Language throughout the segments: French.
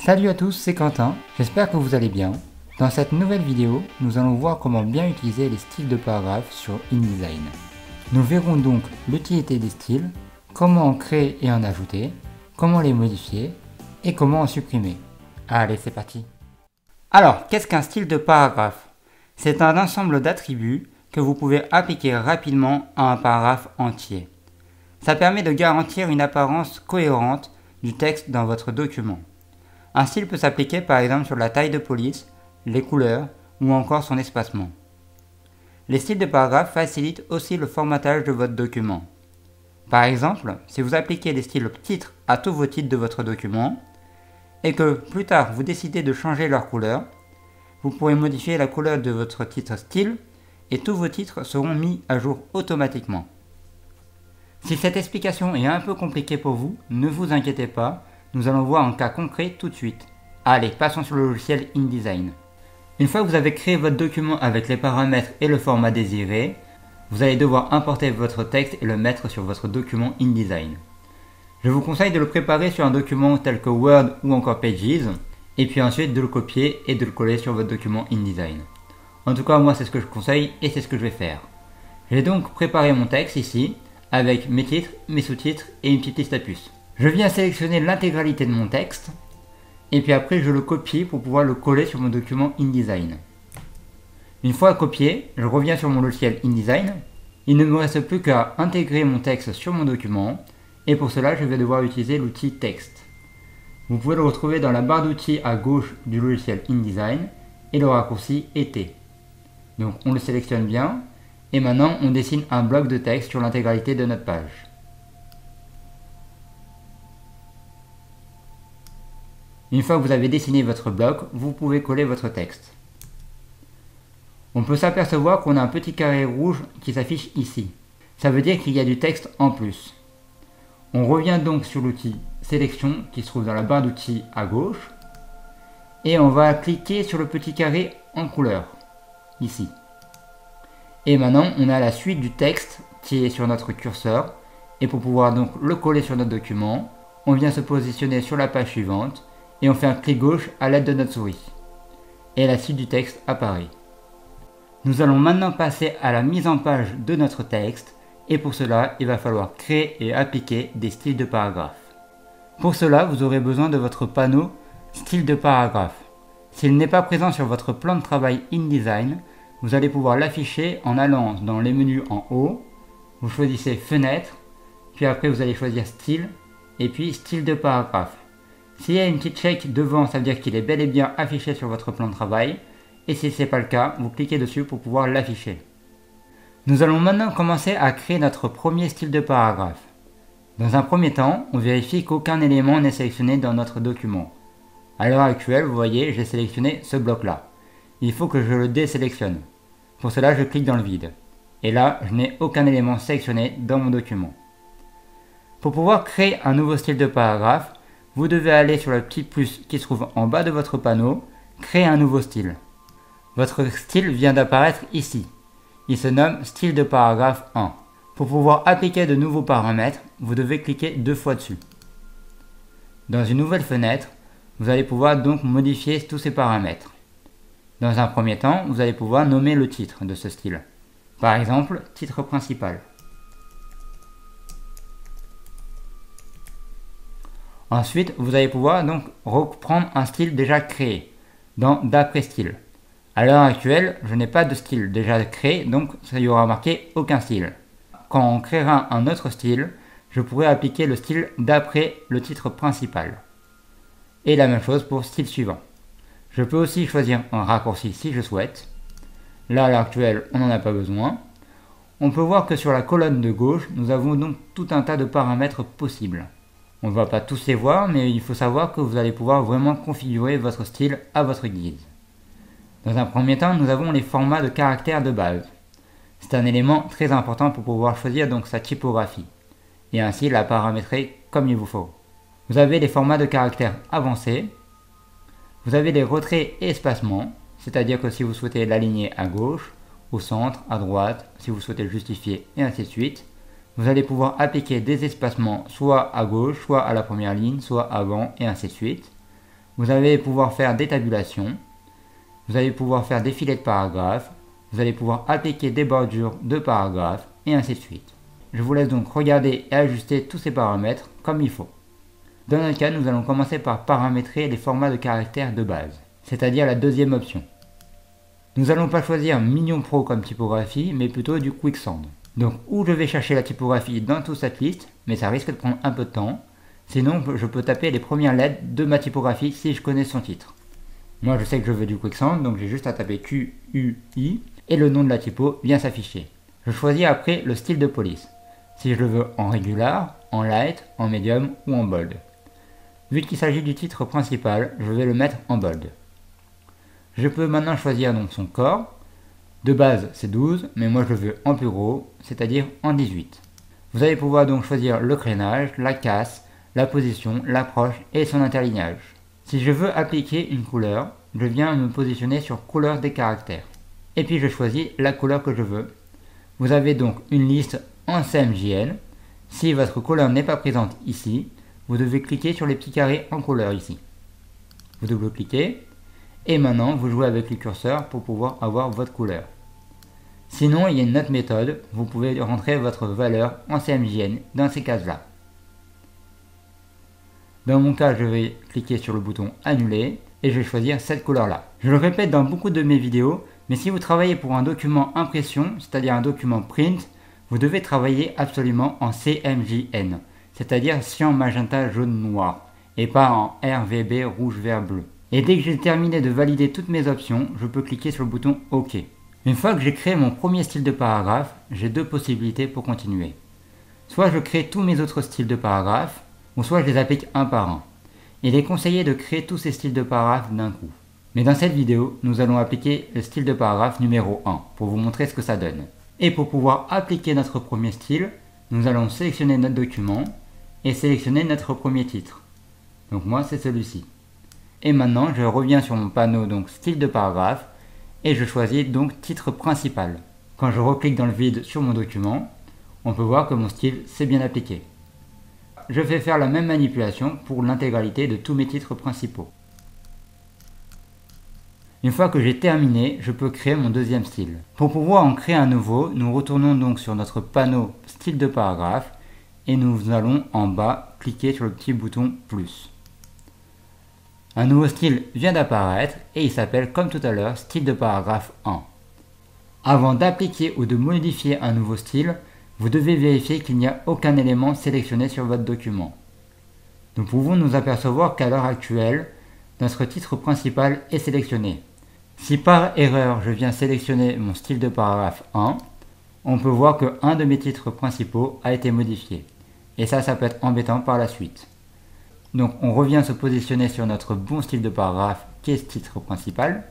Salut à tous, c'est Quentin, j'espère que vous allez bien. Dans cette nouvelle vidéo, nous allons voir comment bien utiliser les styles de paragraphes sur InDesign. Nous verrons donc l'utilité des styles, comment en créer et en ajouter, comment les modifier et comment en supprimer. Allez, c'est parti. Alors, qu'est-ce qu'un style de paragraphe? C'est un ensemble d'attributs que vous pouvez appliquer rapidement à un paragraphe entier. Ça permet de garantir une apparence cohérente du texte dans votre document. Un style peut s'appliquer par exemple sur la taille de police, les couleurs ou encore son espacement. Les styles de paragraphe facilitent aussi le formatage de votre document. Par exemple, si vous appliquez les styles titres à tous vos titres de votre document et que plus tard vous décidez de changer leur couleur, vous pourrez modifier la couleur de votre titre style et tous vos titres seront mis à jour automatiquement. Si cette explication est un peu compliquée pour vous, ne vous inquiétez pas, nous allons voir un cas concret tout de suite. Allez, passons sur le logiciel InDesign. Une fois que vous avez créé votre document avec les paramètres et le format désiré, vous allez devoir importer votre texte et le mettre sur votre document InDesign. Je vous conseille de le préparer sur un document tel que Word ou encore Pages, et puis ensuite de le copier et de le coller sur votre document InDesign. En tout cas, moi c'est ce que je conseille et c'est ce que je vais faire. J'ai donc préparé mon texte ici, avec mes titres, mes sous-titres et une petite liste à puces. Je viens sélectionner l'intégralité de mon texte, et puis après je le copie pour pouvoir le coller sur mon document InDesign. Une fois copié, je reviens sur mon logiciel InDesign. Il ne me reste plus qu'à intégrer mon texte sur mon document, et pour cela je vais devoir utiliser l'outil texte. Vous pouvez le retrouver dans la barre d'outils à gauche du logiciel InDesign, et le raccourci est T. Donc on le sélectionne bien, et maintenant on dessine un bloc de texte sur l'intégralité de notre page. Une fois que vous avez dessiné votre bloc, vous pouvez coller votre texte. On peut s'apercevoir qu'on a un petit carré rouge qui s'affiche ici. Ça veut dire qu'il y a du texte en plus. On revient donc sur l'outil sélection qui se trouve dans la barre d'outils à gauche. Et on va cliquer sur le petit carré en couleur, ici. Et maintenant, on a la suite du texte qui est sur notre curseur. Et pour pouvoir donc le coller sur notre document, on vient se positionner sur la page suivante. Et on fait un clic gauche à l'aide de notre souris. Et la suite du texte apparaît. Nous allons maintenant passer à la mise en page de notre texte. Et pour cela, il va falloir créer et appliquer des styles de paragraphe. Pour cela, vous aurez besoin de votre panneau style de paragraphe. S'il n'est pas présent sur votre plan de travail InDesign, vous allez pouvoir l'afficher en allant dans les menus en haut. Vous choisissez fenêtre, puis après vous allez choisir style, et puis style de paragraphe. S'il y a une petite check devant, ça veut dire qu'il est bel et bien affiché sur votre plan de travail. Et si ce n'est pas le cas, vous cliquez dessus pour pouvoir l'afficher. Nous allons maintenant commencer à créer notre premier style de paragraphe. Dans un premier temps, on vérifie qu'aucun élément n'est sélectionné dans notre document. À l'heure actuelle, vous voyez, j'ai sélectionné ce bloc-là. Il faut que je le désélectionne. Pour cela, je clique dans le vide. Et là, je n'ai aucun élément sélectionné dans mon document. Pour pouvoir créer un nouveau style de paragraphe, vous devez aller sur le petit plus qui se trouve en bas de votre panneau, créer un nouveau style. Votre style vient d'apparaître ici. Il se nomme style de paragraphe 1. Pour pouvoir appliquer de nouveaux paramètres, vous devez cliquer 2 fois dessus. Dans une nouvelle fenêtre, vous allez pouvoir donc modifier tous ces paramètres. Dans un premier temps, vous allez pouvoir nommer le titre de ce style. Par exemple, titre principal. Ensuite, vous allez pouvoir donc reprendre un style déjà créé dans d'après style. À l'heure actuelle, je n'ai pas de style déjà créé, donc ça y aura marqué aucun style. Quand on créera un autre style, je pourrai appliquer le style d'après le titre principal. Et la même chose pour style suivant. Je peux aussi choisir un raccourci si je souhaite. Là, à l'heure actuelle, on n'en a pas besoin. On peut voir que sur la colonne de gauche, nous avons donc tout un tas de paramètres possibles. On ne va pas tous les voir, mais il faut savoir que vous allez pouvoir vraiment configurer votre style à votre guise. Dans un premier temps, nous avons les formats de caractères de base. C'est un élément très important pour pouvoir choisir donc sa typographie, et ainsi la paramétrer comme il vous faut. Vous avez les formats de caractères avancés, vous avez les retraits et espacements, c'est-à-dire que si vous souhaitez l'aligner à gauche, au centre, à droite, si vous souhaitez le justifier, et ainsi de suite, vous allez pouvoir appliquer des espacements soit à gauche, soit à la première ligne, soit avant, et ainsi de suite. vous allez pouvoir faire des tabulations, vous allez pouvoir faire des filets de paragraphes, vous allez pouvoir appliquer des bordures de paragraphes et ainsi de suite. Je vous laisse donc regarder et ajuster tous ces paramètres comme il faut. Dans notre cas, nous allons commencer par paramétrer les formats de caractères de base, c'est-à-dire la deuxième option. Nous n'allons pas choisir Mignon Pro comme typographie, mais plutôt du Quicksand. Donc, où je vais chercher la typographie dans toute cette liste, mais ça risque de prendre un peu de temps. Sinon, je peux taper les premières lettres de ma typographie si je connais son titre. Moi, je sais que je veux du Quicksand, donc j'ai juste à taper QUI et le nom de la typo vient s'afficher. Je choisis après le style de police, si je le veux en régular, en light, en medium ou en bold. Vu qu'il s'agit du titre principal, je vais le mettre en bold. Je peux maintenant choisir donc son corps. De base, c'est 12, mais moi je le veux en plus gros, c'est-à-dire en 18. Vous allez pouvoir donc choisir le crénage, la casse, la position, l'approche et son interlignage. Si je veux appliquer une couleur, je viens me positionner sur couleur des caractères. Et puis je choisis la couleur que je veux. Vous avez donc une liste en CMJN. Si votre couleur n'est pas présente ici, vous devez cliquer sur les petits carrés en couleur ici. Vous double-cliquez. Et maintenant, vous jouez avec les curseurs pour pouvoir avoir votre couleur. Sinon, il y a une autre méthode, vous pouvez rentrer votre valeur en CMJN dans ces cases-là. Dans mon cas, je vais cliquer sur le bouton Annuler et je vais choisir cette couleur-là. Je le répète dans beaucoup de mes vidéos, mais si vous travaillez pour un document impression, c'est-à-dire un document print, vous devez travailler absolument en CMJN, c'est-à-dire cyan, magenta, jaune, noir, et pas en RVB, rouge, vert, bleu. Et dès que j'ai terminé de valider toutes mes options, je peux cliquer sur le bouton OK. Une fois que j'ai créé mon premier style de paragraphe, j'ai deux possibilités pour continuer. Soit je crée tous mes autres styles de paragraphes, ou soit je les applique un par un. Il est conseillé de créer tous ces styles de paragraphes d'un coup. Mais dans cette vidéo, nous allons appliquer le style de paragraphe numéro 1 pour vous montrer ce que ça donne. Et pour pouvoir appliquer notre premier style, nous allons sélectionner notre document et sélectionner notre premier titre. Donc moi, c'est celui-ci. Et maintenant, je reviens sur mon panneau donc style de paragraphe et je choisis donc titre principal. Quand je reclique dans le vide sur mon document, on peut voir que mon style s'est bien appliqué. Je vais faire la même manipulation pour l'intégralité de tous mes titres principaux. Une fois que j'ai terminé, je peux créer mon deuxième style. Pour pouvoir en créer un nouveau, nous retournons donc sur notre panneau style de paragraphe et nous allons en bas cliquer sur le petit bouton plus. Un nouveau style vient d'apparaître et il s'appelle comme tout à l'heure style de paragraphe 1. Avant d'appliquer ou de modifier un nouveau style, vous devez vérifier qu'il n'y a aucun élément sélectionné sur votre document. Nous pouvons nous apercevoir qu'à l'heure actuelle, notre titre principal est sélectionné. Si par erreur je viens sélectionner mon style de paragraphe 1, on peut voir qu'un de mes titres principaux a été modifié. Et ça peut être embêtant par la suite. Donc on revient se positionner sur notre bon style de paragraphe qui est ce titre principal.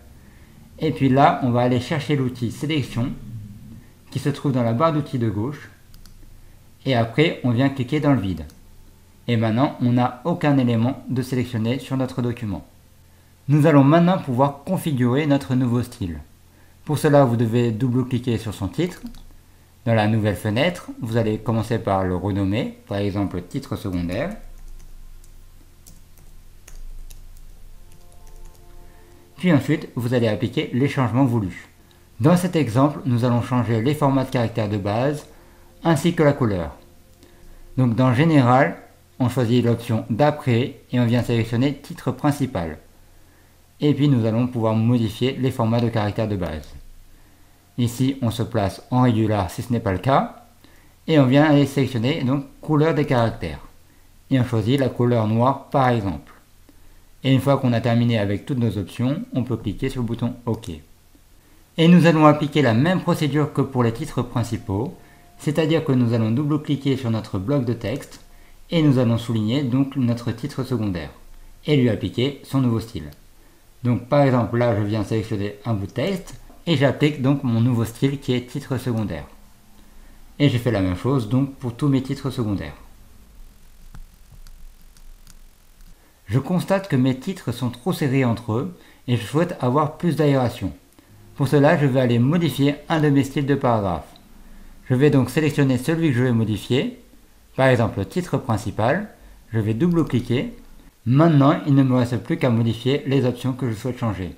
Et puis là, on va aller chercher l'outil sélection qui se trouve dans la barre d'outils de gauche. Et après, on vient cliquer dans le vide. Et maintenant, on n'a aucun élément de sélectionné sur notre document. Nous allons maintenant pouvoir configurer notre nouveau style. Pour cela, vous devez double-cliquer sur son titre. Dans la nouvelle fenêtre, vous allez commencer par le renommer, par exemple titre secondaire. Puis ensuite, vous allez appliquer les changements voulus. Dans cet exemple, nous allons changer les formats de caractères de base, ainsi que la couleur. Donc dans Général, on choisit l'option d'après et on vient sélectionner titre principal. Et puis nous allons pouvoir modifier les formats de caractères de base. Ici, on se place en régular si ce n'est pas le cas. Et on vient aller sélectionner donc couleur des caractères. Et on choisit la couleur noire par exemple. Et une fois qu'on a terminé avec toutes nos options, on peut cliquer sur le bouton OK. Et nous allons appliquer la même procédure que pour les titres principaux, c'est-à-dire que nous allons double-cliquer sur notre bloc de texte et nous allons souligner donc notre titre secondaire et lui appliquer son nouveau style. Donc par exemple là je viens sélectionner un bout de texte et j'applique donc mon nouveau style qui est titre secondaire. Et j'ai fait la même chose donc pour tous mes titres secondaires. Je constate que mes titres sont trop serrés entre eux et je souhaite avoir plus d'aération. Pour cela, je vais aller modifier un de mes styles de paragraphe. Je vais donc sélectionner celui que je vais modifier, par exemple le titre principal, je vais double-cliquer Maintenant, il ne me reste plus qu'à modifier les options que je souhaite changer.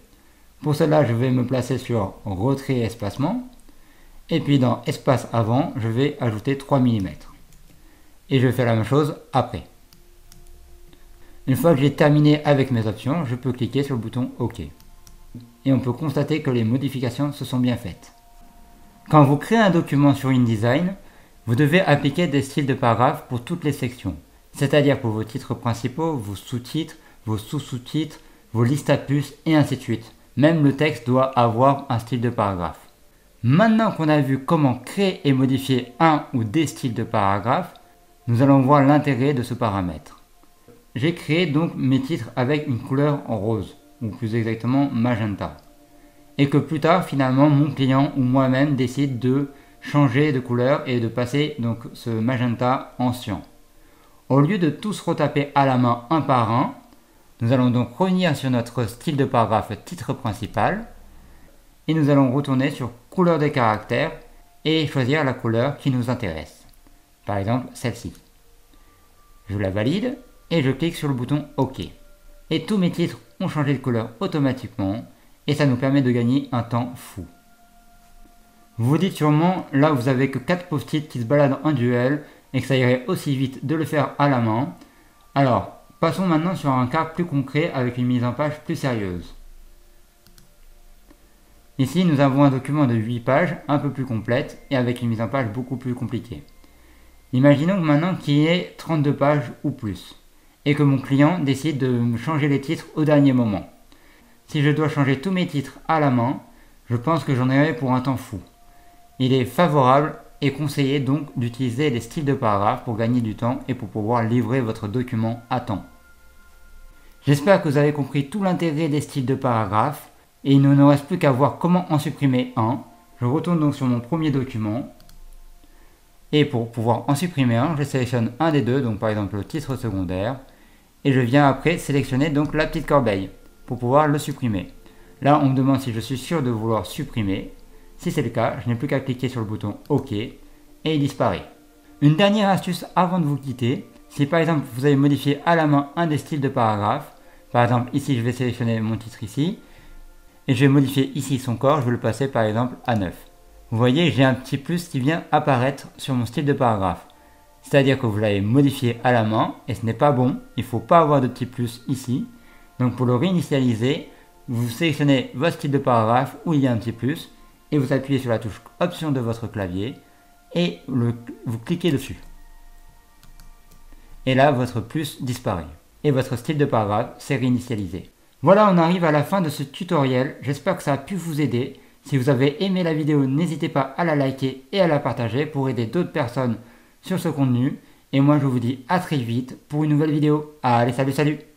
Pour cela, je vais me placer sur retrait et espacement. Et puis dans espace avant, je vais ajouter 3 mm. Et je fais la même chose après. Une fois que j'ai terminé avec mes options, je peux cliquer sur le bouton OK. Et on peut constater que les modifications se sont bien faites. Quand vous créez un document sur InDesign, vous devez appliquer des styles de paragraphes pour toutes les sections. C'est-à-dire pour vos titres principaux, vos sous-titres, vos sous-sous-titres, vos listes à puces et ainsi de suite. Même le texte doit avoir un style de paragraphe. Maintenant qu'on a vu comment créer et modifier un ou des styles de paragraphe, nous allons voir l'intérêt de ce paramètre. J'ai créé donc mes titres avec une couleur en rose, ou plus exactement magenta. Et que plus tard, finalement, mon client ou moi-même décide de changer de couleur et de passer donc ce magenta en cyan. Au lieu de tous retaper à la main un par un, nous allons donc revenir sur notre style de paragraphe titre principal et nous allons retourner sur couleur des caractères et choisir la couleur qui nous intéresse. Par exemple, celle-ci. Je la valide et je clique sur le bouton OK. Et tous mes titres ont changé de couleur automatiquement et ça nous permet de gagner un temps fou. Vous vous dites sûrement, là vous avez que 4 post-it qui se baladent en duel et que ça irait aussi vite de le faire à la main. Alors, passons maintenant sur un cas plus concret avec une mise en page plus sérieuse. Ici, nous avons un document de 8 pages, un peu plus complète et avec une mise en page beaucoup plus compliquée. Imaginons maintenant qu'il y ait 32 pages ou plus et que mon client décide de me changer les titres au dernier moment. Si je dois changer tous mes titres à la main, je pense que j'en aurai pour un temps fou. Il est favorable et conseillé donc d'utiliser les styles de paragraphes pour gagner du temps et pour pouvoir livrer votre document à temps. J'espère que vous avez compris tout l'intérêt des styles de paragraphes et il ne nous reste plus qu'à voir comment en supprimer un. Je retourne donc sur mon premier document et pour pouvoir en supprimer un, je sélectionne un des deux, donc par exemple le titre secondaire et je viens après sélectionner donc la petite corbeille pour pouvoir le supprimer. Là, on me demande si je suis sûr de vouloir supprimer. Si c'est le cas, je n'ai plus qu'à cliquer sur le bouton OK et il disparaît. Une dernière astuce avant de vous quitter, si par exemple vous avez modifié à la main un des styles de paragraphe, par exemple ici je vais sélectionner mon titre ici, et je vais modifier ici son corps, je vais le passer par exemple à 9. Vous voyez, j'ai un petit plus qui vient apparaître sur mon style de paragraphe. C'est-à-dire que vous l'avez modifié à la main et ce n'est pas bon, il ne faut pas avoir de petit plus ici. Donc pour le réinitialiser, vous sélectionnez votre style de paragraphe où il y a un petit plus et vous appuyez sur la touche option de votre clavier et vous cliquez dessus. Et là, votre plus disparaît et votre style de paragraphe s'est réinitialisé. Voilà, on arrive à la fin de ce tutoriel. J'espère que ça a pu vous aider. Si vous avez aimé la vidéo, n'hésitez pas à la liker et à la partager pour aider d'autres personnes sur ce contenu. Et moi, je vous dis à très vite pour une nouvelle vidéo. Allez, salut, salut!